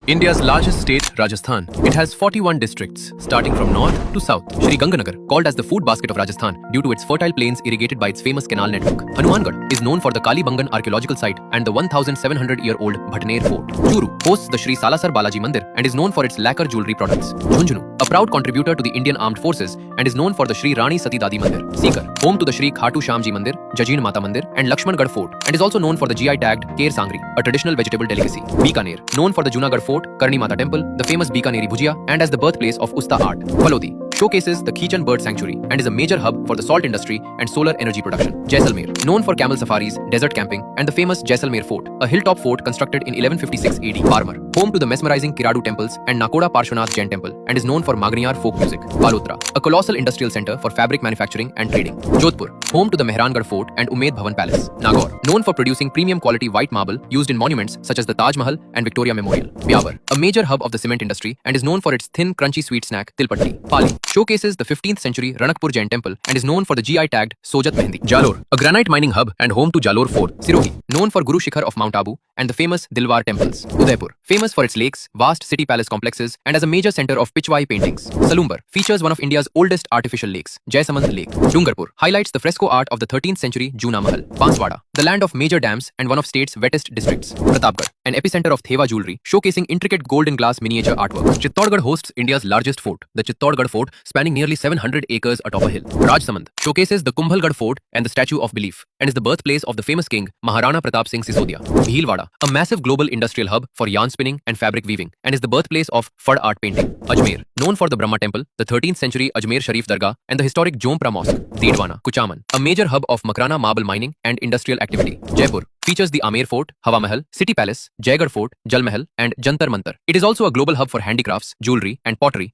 India's largest state, Rajasthan. It has 41 districts, starting from north to south. Shri Ganganagar, called as the food basket of Rajasthan due to its fertile plains irrigated by its famous canal network. Hanumangarh is known for the Kalibangan archaeological site and the 1700-year-old Bhatner Fort. Churu hosts the Shri Salasar Balaji Mandir and is known for its lacquer jewelry products. Jhunjhunu, a proud contributor to the Indian Armed Forces and is known for the Shri Rani Sati Dadi Mandir. Sikar, home to the Shri Khatu Shamji Mandir, Jajin Mata Mandir and Lakshmangarh Fort and is also known for the GI tagged Kair Sangri, a traditional vegetable delicacy. Bikaner, known for the Junagarh Fort, Karni Mata Temple, the famous Bikaneri Bhujia and as the birthplace of Usta art. Falodi showcases the Khichan Bird Sanctuary and is a major hub for the salt industry and solar energy production. Jaisalmer, known for camel safaris, desert camping and the famous Jaisalmer Fort, a hilltop fort constructed in 1156 AD. Barmer, home to the mesmerizing Kiradu temples and Nakoda Parshvanath Jain temple and is known for Magniyar folk music. Balotra, a colossal industrial center for fabric manufacturing and trading. Jodhpur, home to the Mehrangarh Fort and Umaid Bhavan Palace. Nagaur, known for producing premium quality white marble used in monuments such as the Taj Mahal and Victoria Memorial. Byawar, a major hub of the cement industry and is known for its thin, crunchy sweet snack Tilpatti. Pali showcases the 15th century Ranakpur Jain temple and is known for the GI tagged Sojat Mehendi. Jalore, a granite mining hub and home to Jalore Fort. Sirohi, known for Guru Shikhar of Mount Abu and the famous Dilwar temples. Udaipur, famous for its lakes, vast city palace complexes and as a major center of Pichwai paintings. Salumbar features one of India's oldest artificial lakes, Jaisamant Lake. Dungarpur highlights the fresco art of the 13th century Juna Mahal. Banswada, the land of major dams and one of state's wettest districts. Pratapgarh, an epicenter of Thewa jewelry, showcasing intricate gold and glass miniature artwork. Chittorgarh hosts India's largest fort, the Chittorgarh Fort, spanning nearly 700 acres atop a hill. Rajsamand showcases the Kumbhalgarh Fort and the Statue of Belief and is the birthplace of the famous king Maharana Pratap Singh Sisodia. Bhilwada, a massive global industrial hub for yarn spinning and fabric weaving and is the birthplace of Fad art painting. Ajmer, known for the Brahma Temple, the 13th century Ajmer Sharif Dargah and the historic Jompra Mosque. Didwana, Kuchaman, a major hub of Makrana marble mining and industrial activity. Jaipur features the Amer Fort, Hawa Mahal, City Palace, Jaigarh Fort, Jal Mahal and Jantar Mantar. It is also a global hub for handicrafts, jewelry and pottery.